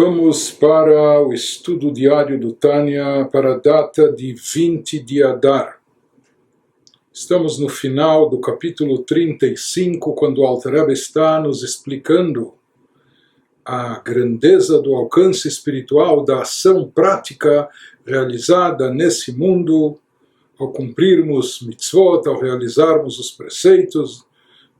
Vamos para o estudo diário do Tânia para a data de 20 de Adar. Estamos no final do capítulo 35, quando o Alter Rebbe está nos explicando a grandeza do alcance espiritual da ação prática realizada nesse mundo, ao cumprirmos mitzvot, ao realizarmos os preceitos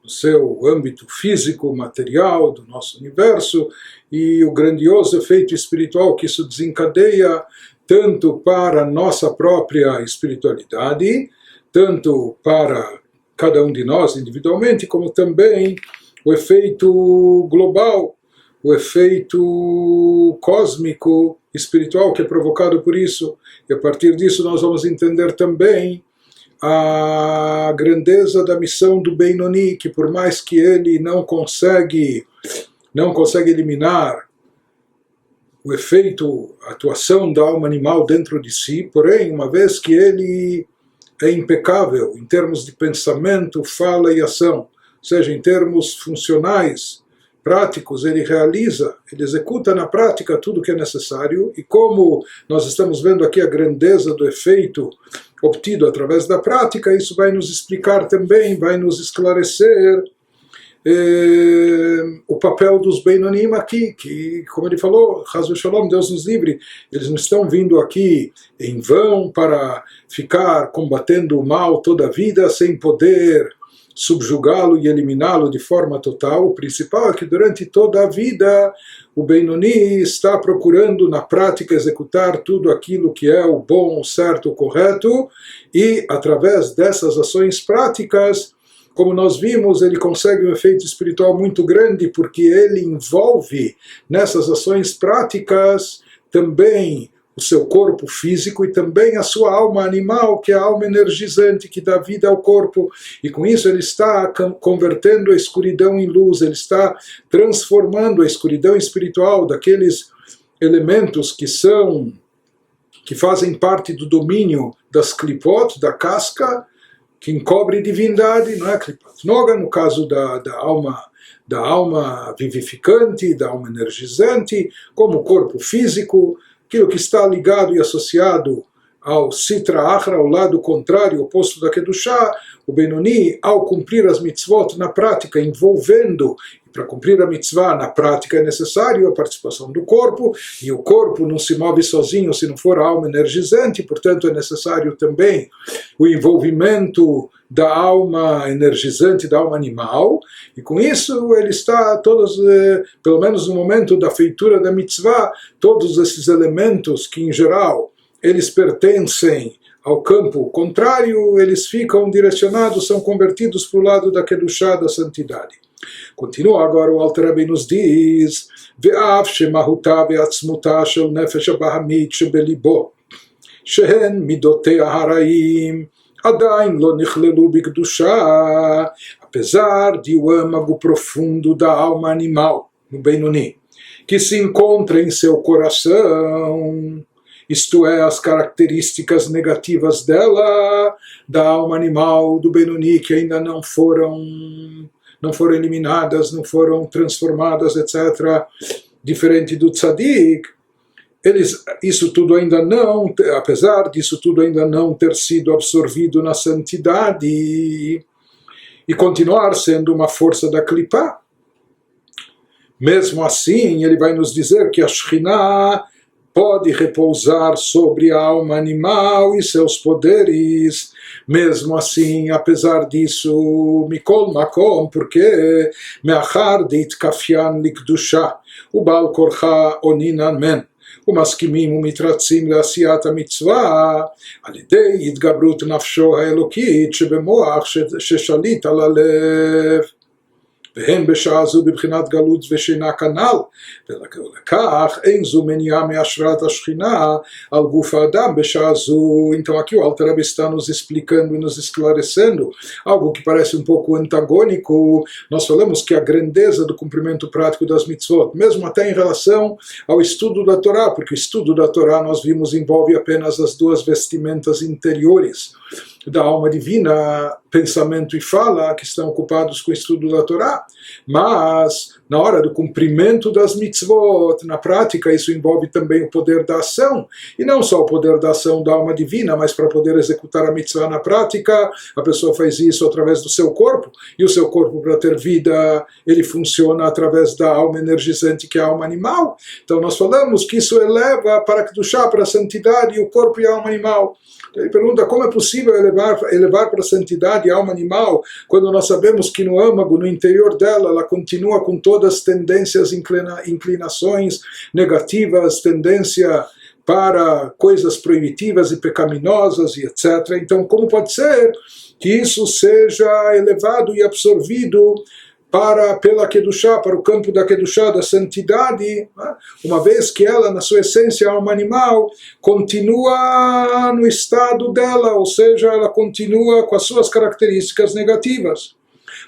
no seu âmbito físico, material do nosso universo, e o grandioso efeito espiritual que isso desencadeia tanto para a nossa própria espiritualidade, tanto para cada um de nós individualmente, como também o efeito global, o efeito cósmico, espiritual que é provocado por isso. E a partir disso nós vamos entender também a grandeza da missão do Benoni, que por mais que ele não consegue eliminar o efeito, a atuação da alma animal dentro de si, porém, uma vez que ele é impecável em termos de pensamento, fala e ação, ou seja, em termos funcionais, práticos, ele executa na prática tudo o que é necessário, e como nós estamos vendo aqui a grandeza do efeito obtido através da prática, isso vai nos explicar também, vai nos esclarecer o papel dos Beinonim aqui, que, como ele falou, Chas v'Shalom, Deus nos livre, eles não estão vindo aqui em vão para ficar combatendo o mal toda a vida sem poder subjugá-lo e eliminá-lo de forma total. O principal é que durante toda a vida o Benoni está procurando na prática executar tudo aquilo que é o bom, o certo, o correto, e através dessas ações práticas, como nós vimos, ele consegue um efeito espiritual muito grande, porque ele envolve nessas ações práticas também o seu corpo físico e também a sua alma animal, que é a alma energizante que dá vida ao corpo. E com isso ele está convertendo a escuridão em luz, ele está transformando a escuridão espiritual daqueles elementos que fazem parte do domínio das klipot, da casca, que encobre divindade, não é? Klipat Noga, no caso da alma vivificante, da alma energizante, como o corpo físico, aquilo que está ligado e associado ao Sitra Achra, ao lado contrário, oposto da Kedushá. O Benoni, ao cumprir as mitzvot na prática, envolvendo, para cumprir a mitzvah na prática é necessário a participação do corpo, e o corpo não se move sozinho se não for a alma energizante, portanto é necessário também o envolvimento da alma energizante, da alma animal, e com isso ele está, pelo menos no momento da feitura da mitzvah, todos esses elementos que em geral eles pertencem ao campo contrário, eles ficam direcionados, são convertidos para o lado da Kedushá, da santidade. Continua agora o Alter Rebbe nos diz: Ve'af shemahuta ve'atzmuta shel nefesh abahamit shebelibo shehen midotei haraim adain lo nichlelu bikdusha. Apesar de o âmago profundo da alma animal, no Benoni, que se encontra em seu coração, isto é, as características negativas dela, da alma animal do Benoni, que ainda não foram eliminadas, não foram transformadas, etc., diferente do Tzadik, isso tudo ainda não, apesar disso tudo ainda não ter sido absorvido na santidade e continuar sendo uma força da Klipá, mesmo assim ele vai nos dizer que a Shekhinah pode repousar sobre a alma animal e seus poderes. Mesmo assim, apesar disso, Mikol Makom, porque Meachar Deitkafian Likdusha, o Baal Korcha Oninan Men, o Maskimim Umitratzim Leasiat HaMitzvah, Alidei Yitgabrut Nafsho HaElokit Shebemoach Sheshalit Al Alev. והם בשעה זו בבחינת גלות ושינה כנ"ל, ולכך אין זו מניעה מהשראת השכינה על גוף האדם בשעה זו. Então aqui o Alter Rebbe está nos explicando e nos esclarecendo algo que parece um pouco antagônico. Nós falamos que a grandeza do cumprimento prático das mitzvot, mesmo até em relação ao estudo da Torá, porque o estudo da Torá nós vimos envolve apenas as duas vestimentas interiores, da alma divina, pensamento e fala, que estão ocupados com o estudo da Torá, mas na hora do cumprimento das mitzvot, na prática, isso envolve também o poder da ação, e não só o poder da ação da alma divina, mas para poder executar a mitzvah na prática, a pessoa faz isso através do seu corpo, e o seu corpo, para ter vida, ele funciona através da alma energizante, que é a alma animal. Então nós falamos que isso eleva para Kedushá, para a santidade, o corpo e a alma animal. Ele pergunta como é possível elevar para a santidade a alma animal, quando nós sabemos que no âmago, no interior dela, ela continua com todas as tendências, inclinações negativas, tendência para coisas proibitivas e pecaminosas e etc. Então, como pode ser que isso seja elevado e absorvido pela Kedushá, para o campo da Kedushá, da santidade, né? Uma vez que ela, na sua essência, é alma animal, continua no estado dela, ou seja, ela continua com as suas características negativas.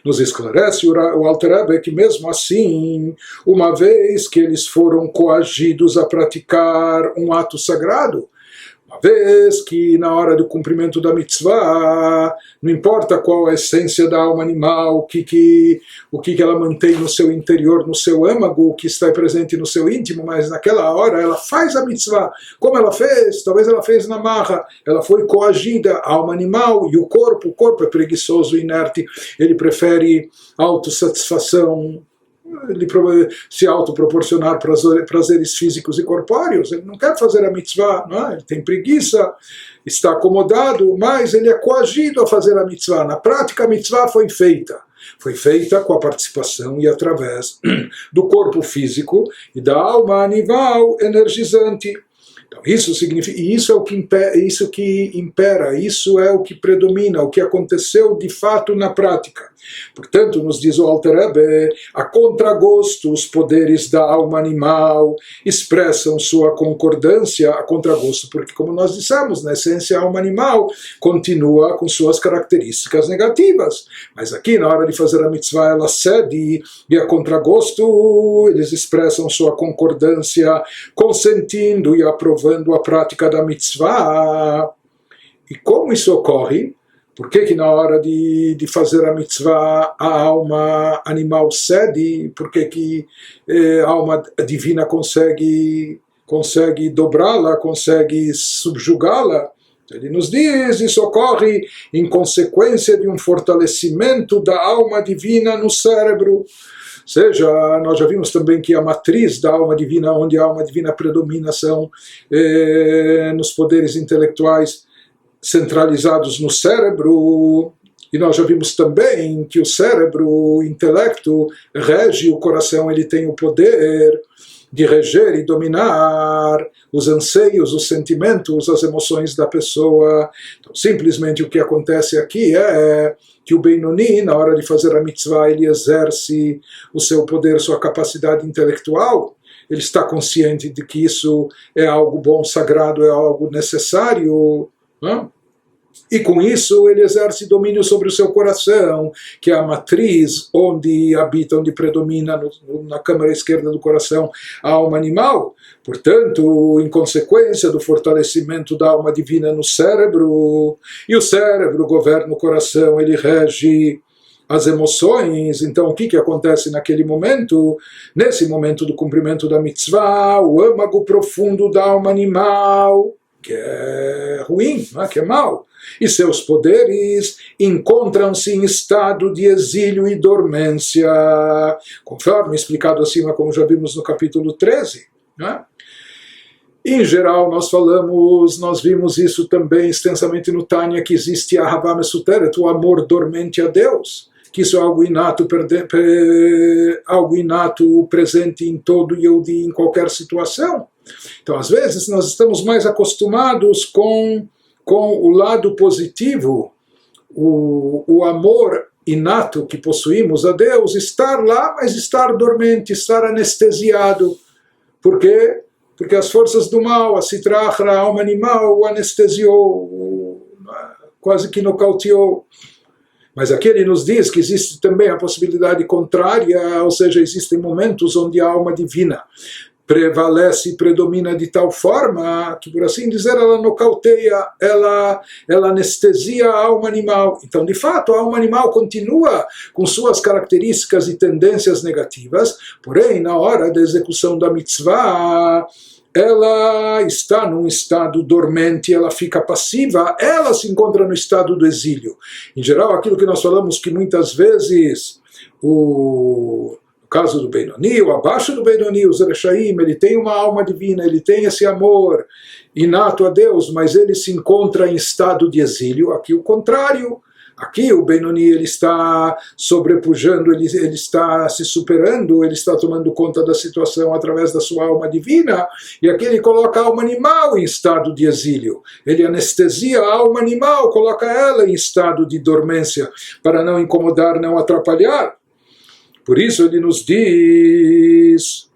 Nos esclarece o Alter Rebbe que mesmo assim, uma vez que eles foram coagidos a praticar um ato sagrado, uma vez que na hora do cumprimento da mitzvah, não importa qual a essência da alma animal, o que ela mantém no seu interior, no seu âmago, o que está presente no seu íntimo, mas naquela hora ela faz a mitzvah. Como ela fez? Talvez ela fez na marra, ela foi coagida, a alma animal e o corpo é preguiçoso, inerte, ele prefere autossatisfação, ele se autoproporcionar prazeres físicos e corpóreos, ele não quer fazer a mitzvah, não é? Ele tem preguiça, está acomodado, mas ele é coagido a fazer a mitzvah. Na prática, a mitzvah foi feita com a participação e através do corpo físico e da alma animal energizante. Então, isso significa, e isso é o que impera, isso é o que predomina, o que aconteceu de fato na prática. Portanto, nos diz o Alter Rebbe, a contragosto, os poderes da alma animal expressam sua concordância a contragosto, porque, como nós dissemos, na essência, a alma animal continua com suas características negativas. Mas aqui, na hora de fazer a mitzvah, ela cede, e a contragosto, eles expressam sua concordância, consentindo e aprovando a prática da mitzvah. E como isso ocorre? Por que na hora de fazer a mitzvah a alma animal cede? Por que a alma divina consegue dobrá-la, consegue subjugá-la? Ele nos diz, isso ocorre em consequência de um fortalecimento da alma divina no cérebro. Ou seja, nós já vimos também que a matriz da alma divina, onde a alma divina predomina, são nos poderes intelectuais centralizados no cérebro, e nós já vimos também que o cérebro, o intelecto, rege o coração, ele tem o poder de reger e dominar os anseios, os sentimentos, as emoções da pessoa. Então, simplesmente o que acontece aqui é que o Benoni, na hora de fazer a mitzvah, ele exerce o seu poder, sua capacidade intelectual. Ele está consciente de que isso é algo bom, sagrado, é algo necessário, não? E com isso ele exerce domínio sobre o seu coração, que é a matriz onde habita, onde predomina na câmara esquerda do coração a alma animal. Portanto, em consequência do fortalecimento da alma divina no cérebro, e o cérebro governa o coração, ele rege as emoções. Então o que acontece naquele momento? Nesse momento do cumprimento da mitzvah, o âmago profundo da alma animal, que é ruim, que é mau, e seus poderes encontram-se em estado de exílio e dormência, conforme explicado acima, como já vimos no capítulo 13. Né? Em geral, nós vimos isso também extensamente no Tânia, que existe a Ahavá Mesuteret, o amor dormente a Deus, que isso é algo inato, presente em todo Yehudi, em qualquer situação. Então, às vezes, nós estamos mais acostumados com o lado positivo, o amor inato que possuímos a Deus, estar lá, mas estar dormente, estar anestesiado. Por quê? Porque as forças do mal, a Sitra Achra, a alma animal, o anestesiou, quase que nocauteou. Mas aqui ele nos diz que existe também a possibilidade contrária, ou seja, existem momentos onde a alma divina prevalece e predomina de tal forma que, por assim dizer, ela nocauteia, ela anestesia a alma animal. Então, de fato, a alma animal continua com suas características e tendências negativas, porém, na hora da execução da mitzvah, ela está num estado dormente, ela fica passiva, ela se encontra no estado do exílio. Em geral, aquilo que nós falamos que muitas vezes no caso do Benoni, ou abaixo do Benoni, o Zereshaim, ele tem uma alma divina, ele tem esse amor inato a Deus, mas ele se encontra em estado de exílio. Aqui o contrário. Aqui o Benoni, ele está sobrepujando, ele está se superando, ele está tomando conta da situação através da sua alma divina, e aqui ele coloca a alma animal em estado de exílio. Ele anestesia a alma animal, coloca ela em estado de dormência, para não incomodar, não atrapalhar. Por isso ele nos diz,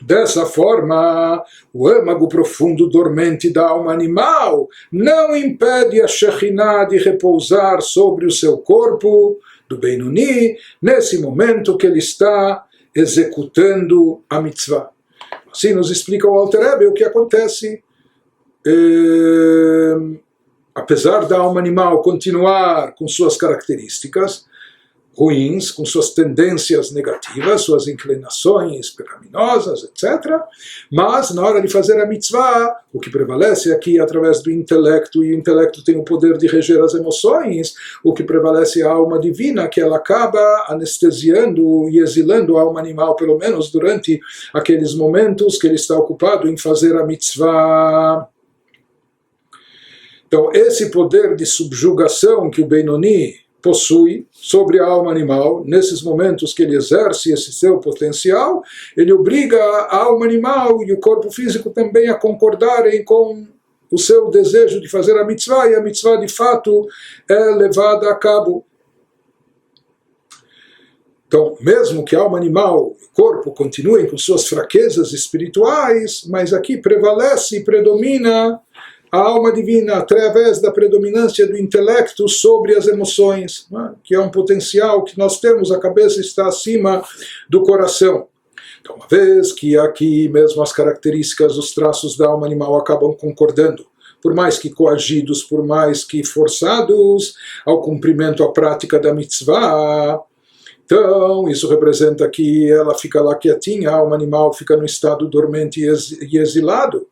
dessa forma, o âmago profundo dormente da alma animal não impede a Shekhinah de repousar sobre o seu corpo, do Benoni, nesse momento que ele está executando a mitzvah. Assim nos explica o Alter Rebbe o que acontece. Apesar da alma animal continuar com suas características ruins, com suas tendências negativas, suas inclinações pecaminosas, etc. Mas, na hora de fazer a mitzvah, o que prevalece aqui através do intelecto, e o intelecto tem o poder de reger as emoções, o que prevalece é a alma divina, que ela acaba anestesiando e exilando a alma animal, pelo menos durante aqueles momentos que ele está ocupado em fazer a mitzvah. Então, esse poder de subjugação que o Benoni possui sobre a alma animal, nesses momentos que ele exerce esse seu potencial, ele obriga a alma animal e o corpo físico também a concordarem com o seu desejo de fazer a mitzvah, e a mitzvah de fato é levada a cabo. Então, mesmo que a alma animal e o corpo continuem com suas fraquezas espirituais, mas aqui prevalece e predomina a alma divina através da predominância do intelecto sobre as emoções, né? Que é um potencial que nós temos, a cabeça está acima do coração. Então, uma vez que aqui mesmo as características, os traços da alma animal acabam concordando, por mais que coagidos, por mais que forçados ao cumprimento, à prática da mitzvah, então isso representa que ela fica lá quietinha, a alma animal fica no estado dormente e exilado.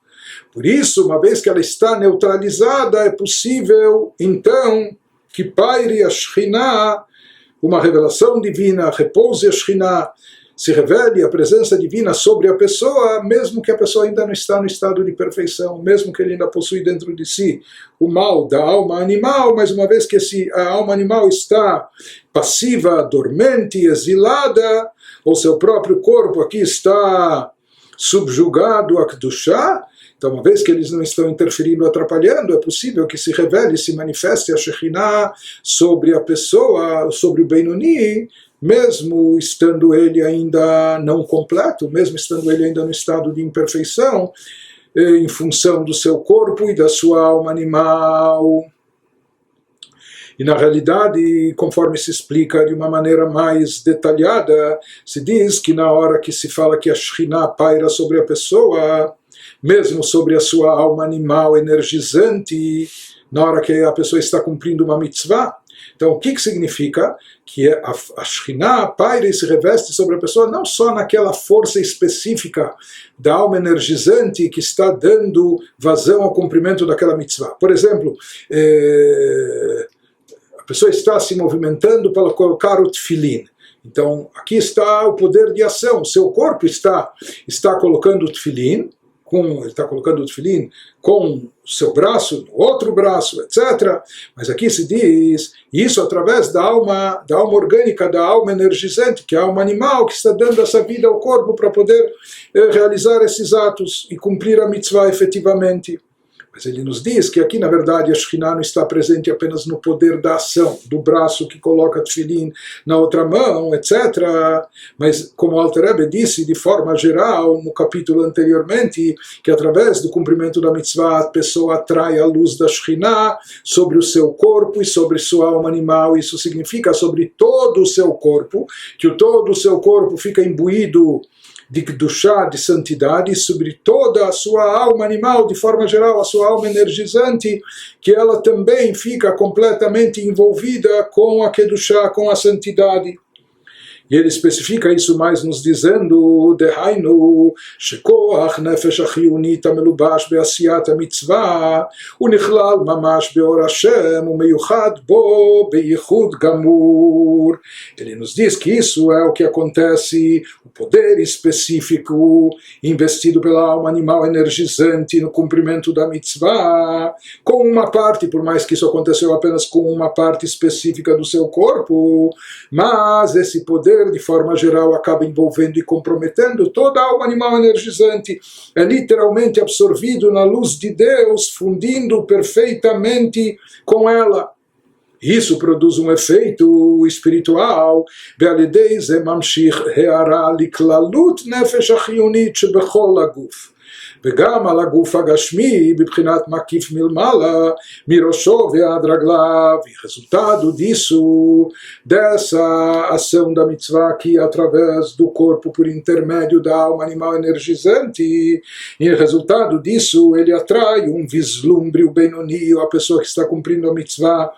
Por isso, uma vez que ela está neutralizada, é possível, então, que paire a Shekhinah, uma revelação divina, repouse a Shekhinah, se revele a presença divina sobre a pessoa, mesmo que a pessoa ainda não está no estado de perfeição, mesmo que ele ainda possui dentro de si o mal da alma animal, mas uma vez que a alma animal está passiva, dormente, exilada, ou seu próprio corpo aqui está subjugado a Kedushá, então, uma vez que eles não estão interferindo, atrapalhando, é possível que se revele, se manifeste a Shekhinah sobre a pessoa, sobre o Benoni, mesmo estando ele ainda não completo, mesmo estando ele ainda no estado de imperfeição, em função do seu corpo e da sua alma animal. E na realidade, conforme se explica de uma maneira mais detalhada, se diz que na hora que se fala que a Shekhinah paira sobre a pessoa, mesmo sobre a sua alma animal energizante, na hora que a pessoa está cumprindo uma mitzvah. Então, o que significa? Que a Shekhinah paira e se reveste sobre a pessoa não só naquela força específica da alma energizante que está dando vazão ao cumprimento daquela mitzvah. Por exemplo, a pessoa está se movimentando para colocar o tefilim. Então, aqui está o poder de ação. O seu corpo está colocando o tefilim, ele está colocando o tefilim com o seu braço, no outro braço, etc. Mas aqui se diz, isso através da alma orgânica, da alma energizante, que é a alma animal, que está dando essa vida ao corpo para poder realizar esses atos e cumprir a mitzvah efetivamente. Mas ele nos diz que aqui, na verdade, a Shekhinah não está presente apenas no poder da ação, do braço que coloca tefilim na outra mão, etc. Mas, como o Alter Rebbe disse de forma geral, no capítulo anteriormente, que através do cumprimento da mitzvah, a pessoa atrai a luz da Shekhinah sobre o seu corpo e sobre sua alma animal. Isso significa sobre todo o seu corpo, que todo o seu corpo fica imbuído de Kedushá, de santidade, sobre toda a sua alma animal, de forma geral, a sua alma energizante, que ela também fica completamente envolvida com a Kedushá, com a santidade. E ele especifica isso mais nos dizendo, Dehainu, Shekoach nefesh achiyunit amelubash be'asiyat mitzvah, unichlal mamash be'or Hashem, umeyuchad bo be'yichud gamur. Ele nos diz que isso é o que acontece, o poder específico investido pela alma animal energizante no cumprimento da mitzvah, com uma parte, por mais que isso aconteceu apenas com uma parte específica do seu corpo, mas esse poder de forma geral acaba envolvendo e comprometendo toda a alma animal energizante, é literalmente absorvido na luz de Deus, fundindo perfeitamente com ela. Isso produz um efeito espiritual, be'alidei ze mamshich he'ara liklalut nefesh achiyunit shebechol haguf. וגם על הגוף הגשמי בבחינת מקיף מלמעלה מראשו ועד רגליו, e resultado disso, dessa ação da mitzvah que através do corpo por intermédio da alma animal energizante, e resultado disso ele atrai um vislumbre, o Benoni, a pessoa que está cumprindo a mitzvah,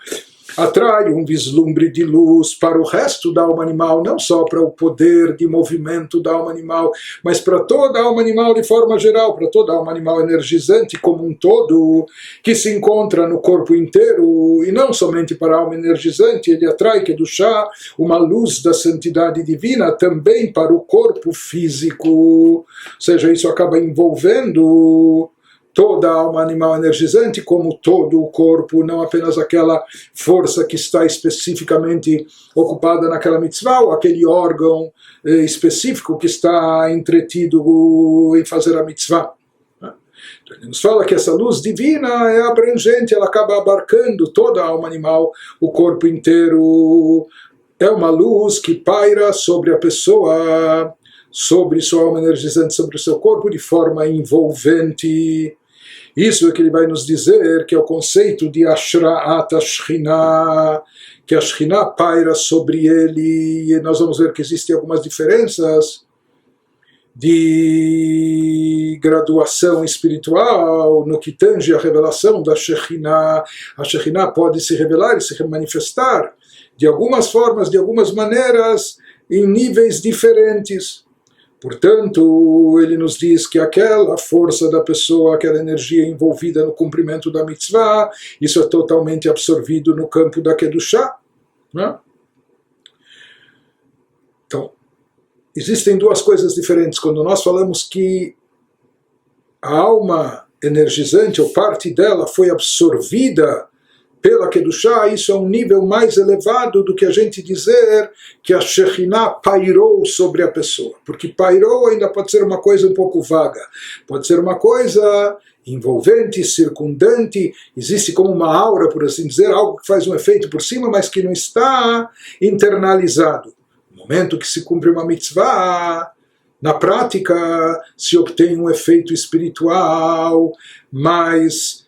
atrai um vislumbre de luz para o resto da alma animal, não só para o poder de movimento da alma animal, mas para toda a alma animal de forma geral, para toda a alma animal energizante como um todo, que se encontra no corpo inteiro, e não somente para a alma energizante, ele atrai Kedushá, uma luz da santidade divina, também para o corpo físico, ou seja, isso acaba envolvendo toda a alma animal energizante, como todo o corpo, não apenas aquela força que está especificamente ocupada naquela mitzvah, ou aquele órgão específico que está entretido em fazer a mitzvah. Então, ele nos fala que essa luz divina é abrangente, ela acaba abarcando toda a alma animal, o corpo inteiro. É uma luz que paira sobre a pessoa, sobre sua alma energizante, sobre o seu corpo, de forma envolvente. Isso é que ele vai nos dizer, que é o conceito de Ashra'at Ashkhinah, que a Shekhinah paira sobre ele, e nós vamos ver que existem algumas diferenças de graduação espiritual no que tange a revelação da Shekhinah. A Shekhinah pode se revelar e se manifestar de algumas formas, de algumas maneiras, em níveis diferentes. Portanto, ele nos diz que aquela força da pessoa, aquela energia envolvida no cumprimento da mitzvah, isso é totalmente absorvido no campo da Kedushá. Né? Então, existem duas coisas diferentes. Quando nós falamos que a alma energizante, ou parte dela, foi absorvida pela Kedushá, isso é um nível mais elevado do que a gente dizer que a Shekhinah pairou sobre a pessoa. Porque pairou ainda pode ser uma coisa um pouco vaga. Pode ser uma coisa envolvente, circundante, existe como uma aura, por assim dizer, algo que faz um efeito por cima, mas que não está internalizado. No momento que se cumpre uma mitzvah, na prática se obtém um efeito espiritual mais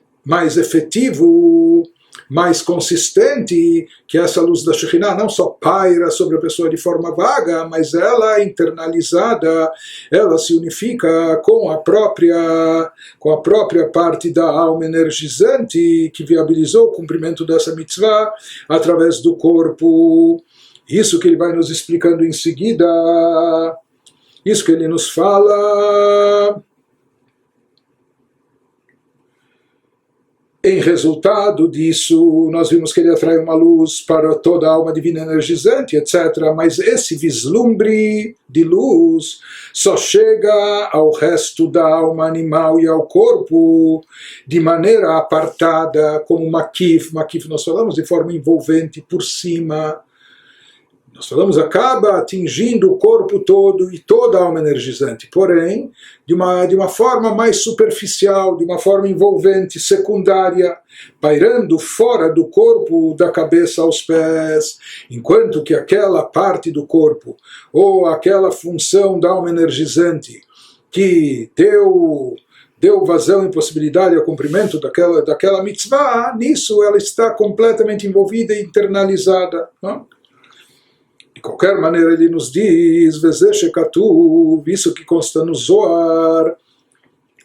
efetivo, mais consistente, que essa luz da Shekhinah não só paira sobre a pessoa de forma vaga, mas ela é internalizada, ela se unifica com a própria parte da alma energizante que viabilizou o cumprimento dessa mitzvah através do corpo. Isso que ele vai nos explicando em seguida, isso que ele nos fala. Em resultado disso, nós vimos que ele atrai uma luz para toda a alma divina energizante, etc. Mas esse vislumbre de luz só chega ao resto da alma animal e ao corpo de maneira apartada, como makif. Makif nós falamos de forma envolvente, por cima. Nós falamos, acaba atingindo o corpo todo e toda a alma energizante, porém, de uma forma mais superficial, de uma forma envolvente, secundária, pairando fora do corpo, da cabeça aos pés, enquanto que aquela parte do corpo, ou aquela função da alma energizante, que deu vazão e possibilidade ao cumprimento daquela mitzvah, nisso ela está completamente envolvida e internalizada. Não? qualquer maneira ele nos diz, isso que consta no Zohar,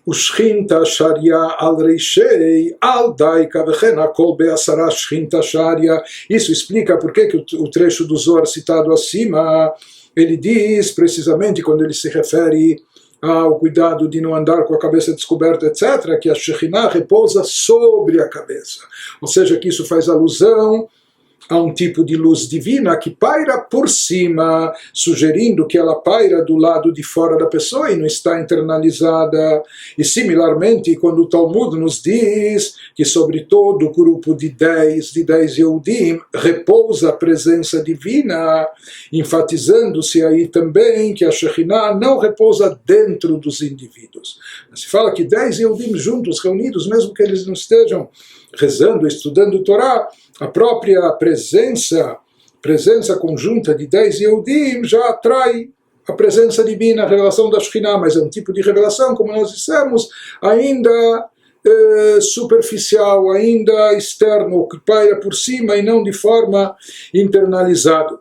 Ushchinta Sharia al Reishei al Daika Vechen Akol Be'asara Shchinta Sharia. Isso explica por que o trecho do Zohar citado acima, ele diz precisamente quando ele se refere ao cuidado de não andar com a cabeça descoberta, etc., que a Shekhinah repousa sobre a cabeça. Ou seja, que isso faz alusão a um tipo de luz divina que paira por cima, sugerindo que ela paira do lado de fora da pessoa e não está internalizada. E similarmente, quando o Talmud nos diz que sobre todo o grupo de 10 Yehudim repousa a presença divina, enfatizando-se aí também que a Shekhinah não repousa dentro dos indivíduos. Se fala que 10 Yehudim juntos, reunidos, mesmo que eles não estejam rezando, estudando Torá, a própria presença conjunta de 10 Yehudim já atrai a presença divina, a revelação da Shekhinah, mas é um tipo de revelação, como nós dissemos, ainda superficial, ainda externo, que paira por cima e não de forma internalizada.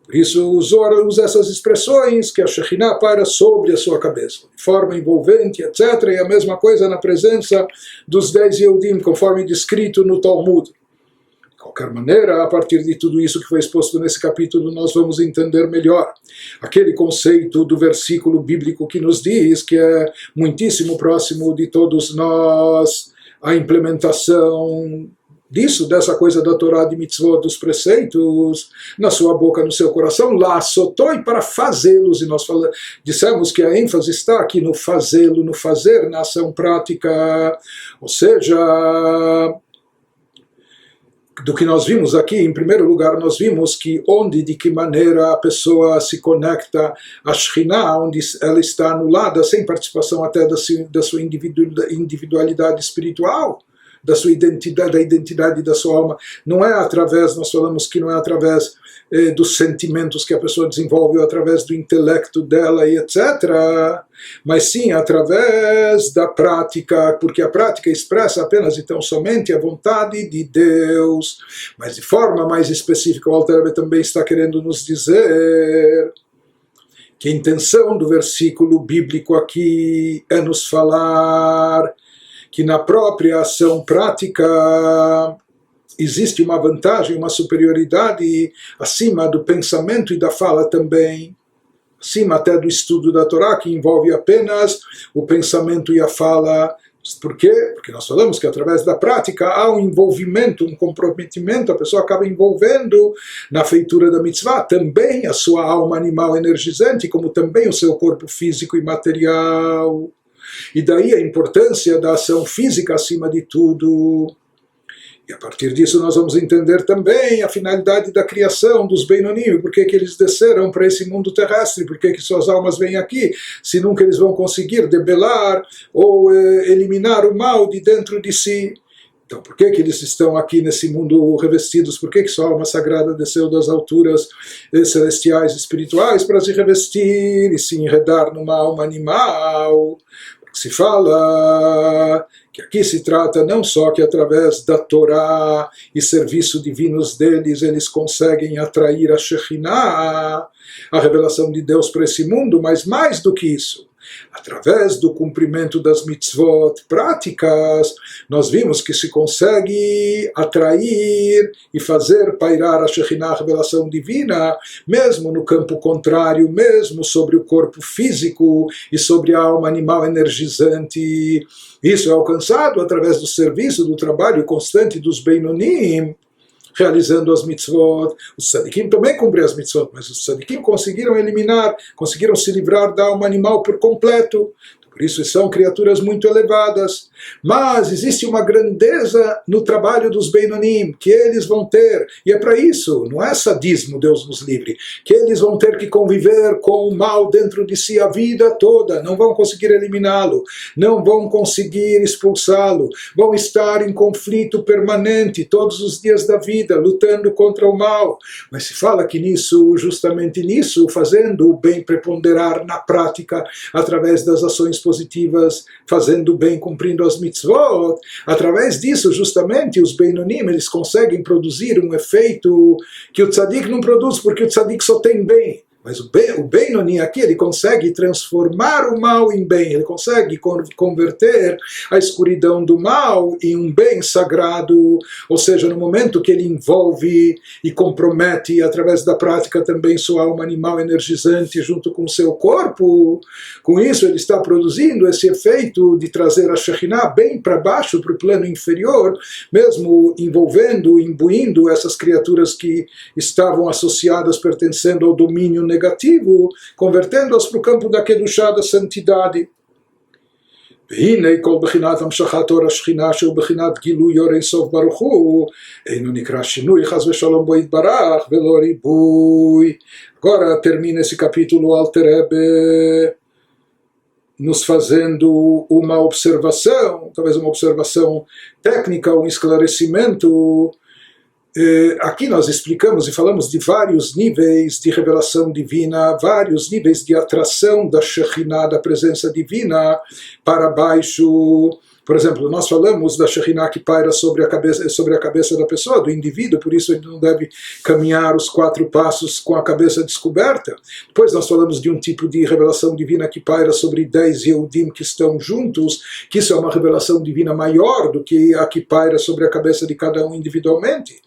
Por isso o Zohar usa essas expressões, que a Shekhinah paira sobre a sua cabeça, de forma envolvente, etc. E a mesma coisa na presença dos 10 Yehudim, conforme descrito no Talmud. De qualquer maneira, a partir de tudo isso que foi exposto nesse capítulo, nós vamos entender melhor aquele conceito do versículo bíblico que nos diz que é muitíssimo próximo de todos nós, a implementação disso, dessa coisa da Torá, de mitzvot, dos preceitos, na sua boca, no seu coração, lá sotoi, para fazê-los, e nós dissemos que a ênfase está aqui no fazê-lo, no fazer, na ação prática, ou seja, do que nós vimos aqui, em primeiro lugar, nós vimos que de que maneira a pessoa se conecta à Shekhinah, onde ela está anulada, sem participação até da sua individualidade espiritual, da sua identidade, da identidade da sua alma, não é através, nós falamos que não é através dos sentimentos que a pessoa desenvolve, ou através do intelecto dela e etc., mas sim através da prática, porque a prática expressa apenas e tão somente a vontade de Deus. Mas de forma mais específica, o Alter Rebbe também está querendo nos dizer que a intenção do versículo bíblico aqui é nos falar que na própria ação prática existe uma vantagem, uma superioridade acima do pensamento e da fala também, acima até do estudo da Torá, que envolve apenas o pensamento e a fala. Por quê? Porque nós falamos que através da prática há um envolvimento, um comprometimento, a pessoa acaba envolvendo na feitura da mitzvah também a sua alma animal energizante, como também o seu corpo físico e material. E daí a importância da ação física acima de tudo. E a partir disso nós vamos entender também a finalidade da criação dos Beinonim, por que eles desceram para esse mundo terrestre, por que suas almas vêm aqui, se nunca eles vão conseguir debelar ou eliminar o mal de dentro de si. Então, por que eles estão aqui nesse mundo revestidos? Por que sua alma sagrada desceu das alturas celestiais espirituais para se revestir e se enredar numa alma animal? Se fala que aqui se trata não só que através da Torá e serviço divinos deles eles conseguem atrair a Shekhinah, a revelação de Deus para esse mundo, mas mais do que isso, através do cumprimento das mitzvot práticas, nós vimos que se consegue atrair e fazer pairar a Shekhinah, a revelação divina, mesmo no campo contrário, mesmo sobre o corpo físico e sobre a alma animal energizante. Isso é alcançado através do serviço, do trabalho constante dos Beinonim, realizando as mitzvot. Os tzadikim também cumprem as mitzvot, mas os tzadikim conseguiram eliminar, conseguiram se livrar da alma animal por completo. Por isso são criaturas muito elevadas. Mas existe uma grandeza no trabalho dos Beinonim, que eles vão ter, e é para isso, não é sadismo, Deus nos livre, que eles vão ter que conviver com o mal dentro de si a vida toda, não vão conseguir eliminá-lo, não vão conseguir expulsá-lo, vão estar em conflito permanente todos os dias da vida, lutando contra o mal. Mas se fala que nisso, justamente nisso, fazendo o bem preponderar na prática, através das ações positivas, fazendo bem, cumprindo as mitzvot. Através disso, justamente, os Beinonim, eles conseguem produzir um efeito que o tzadik não produz, porque o tzadik só tem bem. Mas o Benoni aqui, ele consegue transformar o mal em bem, ele consegue converter a escuridão do mal em um bem sagrado, ou seja, no momento que ele envolve e compromete, através da prática também, sua alma animal energizante junto com o seu corpo, com isso ele está produzindo esse efeito de trazer a Shekhinah bem para baixo, para o plano inferior, mesmo envolvendo, imbuindo essas criaturas que estavam associadas, pertencendo ao domínio negativo, convertendo-as para o campo da Kedushá, da santidade. והנה כל בחינת המשכת אור השכינה שהוא בחינת גילוי אור אינסוף ברוך הוא אינו נקרא שינוי חס ושלום בו יתברך ולא ריבוי. Agora termina esse capítulo o Alter Rebbe nos fazendo uma observação, talvez uma observação técnica, um esclarecimento. Aqui nós explicamos e falamos de vários níveis de revelação divina, vários níveis de atração da Shekhinah, da presença divina, para baixo. Por exemplo, nós falamos da Shekhinah que paira sobre a cabeça da pessoa, do indivíduo, por isso ele não deve caminhar os 4 passos com a cabeça descoberta. Depois nós falamos de um tipo de revelação divina que paira sobre 10 Yehudim que estão juntos, que isso é uma revelação divina maior do que a que paira sobre a cabeça de cada um individualmente.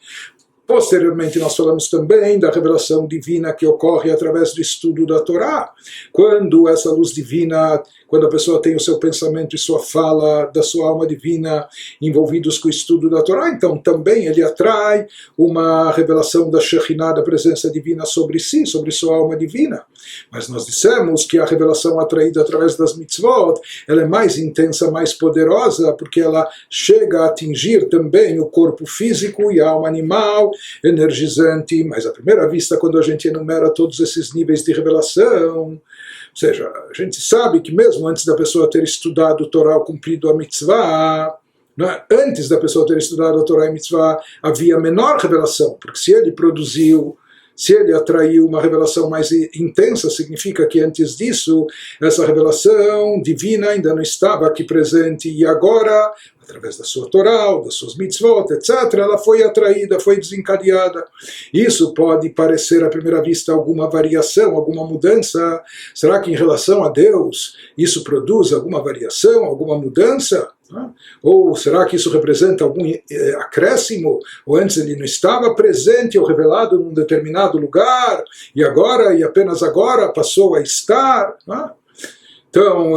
Posteriormente nós falamos também da revelação divina que ocorre através do estudo da Torá, quando essa luz divina, quando a pessoa tem o seu pensamento e sua fala da sua alma divina envolvidos com o estudo da Torá, então também ele atrai uma revelação da Shekhinah, da presença divina sobre si, sobre sua alma divina. Mas nós dissemos que a revelação atraída através das mitzvot, ela é mais intensa, mais poderosa, porque ela chega a atingir também o corpo físico e a alma animal, energizante, mas à primeira vista, quando a gente enumera todos esses níveis de revelação, ou seja, a gente sabe que mesmo antes da pessoa ter estudado o Torá, cumprido a mitzvah, né, antes da pessoa ter estudado a Torá e a mitzvah, havia menor revelação, porque se ele atraiu uma revelação mais intensa, significa que antes disso, essa revelação divina ainda não estava aqui presente, e agora, através da sua Torá, das suas mitzvot, etc., ela foi atraída, foi desencadeada. Isso pode parecer à primeira vista alguma variação, alguma mudança. Será que em relação a Deus isso produz alguma variação, alguma mudança? Ou será que isso representa algum acréscimo? Ou antes ele não estava presente ou revelado num determinado lugar, e agora, e apenas agora, passou a estar? Então,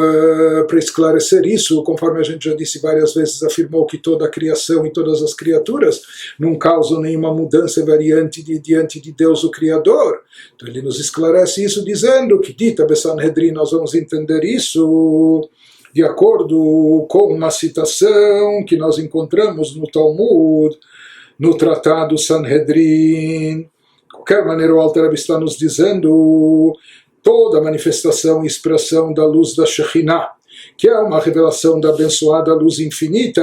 para esclarecer isso, conforme a gente já disse várias vezes, afirmou que toda a criação e todas as criaturas não causam nenhuma mudança variante diante de Deus, o Criador. Então ele nos esclarece isso dizendo que, dita Bessanhedrin, nós vamos entender isso de acordo com uma citação que nós encontramos no Talmud, no Tratado Sanhedrin. De qualquer maneira, o Alter Rebbe está nos dizendo toda a manifestação e expressão da luz da Shekhinah, que é uma revelação da abençoada luz infinita,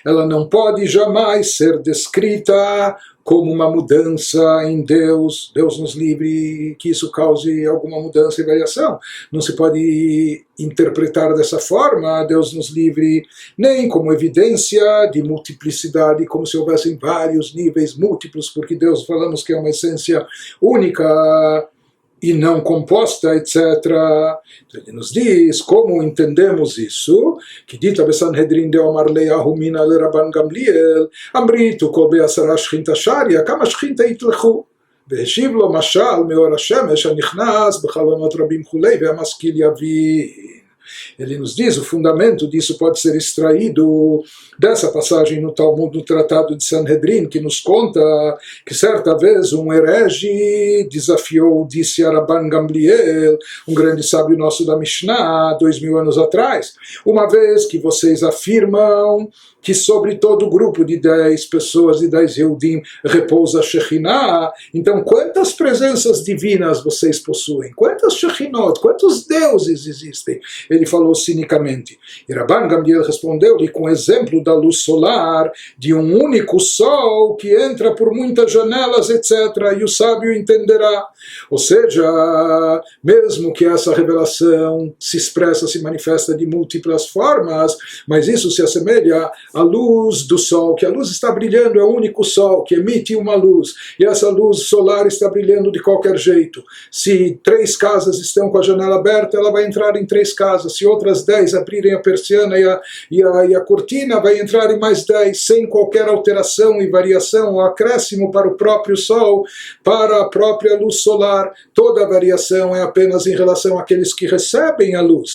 ela não pode jamais ser descrita como uma mudança em Deus. Deus nos livre que isso cause alguma mudança e variação. Não se pode interpretar dessa forma, Deus nos livre, nem como evidência de multiplicidade, como se houvessem vários níveis múltiplos, porque Deus, falamos que é uma essência única e não composta, etc. Então ele nos diz como entendemos isso, que dita Bessanhedrin de Omar Leyahu Mina le Rabban Gamliel, Amritu kol be'asara shchinta sharia, kama shchinta yitlechu, והשיב לו משל מאור השמש הנכנס בחלונות רבים כולי והמשכיל יבין. Ele nos diz, o fundamento disso pode ser extraído dessa passagem no Talmud, no Tratado de Sanhedrin, que nos conta que certa vez um herege desafiou, disse a Rabban Gamliel, um grande sábio nosso da Mishnah, 2000 anos atrás, uma vez que vocês afirmam que sobre todo o grupo de 10 pessoas, de 10 Yehudim, repousa a Shekhinah, então quantas presenças divinas vocês possuem? Quantas Shekhinot? Quantos deuses existem? Ele falou falou cinicamente. E Rabban Gamliel respondeu-lhe com o exemplo da luz solar, de um único sol que entra por muitas janelas, etc. E o sábio entenderá. Ou seja, mesmo que essa revelação se expressa, se manifesta de múltiplas formas, mas isso se assemelha à luz do sol, que a luz está brilhando, é o único sol que emite uma luz, e essa luz solar está brilhando de qualquer jeito. Se 3 casas estão com a janela aberta, ela vai entrar em 3 casas. Se outras 10 abrirem a persiana e a cortina, vai entrar em mais 10, sem qualquer alteração e variação ou acréscimo para o próprio sol, para a própria luz solar. Toda a variação é apenas em relação àqueles que recebem a luz.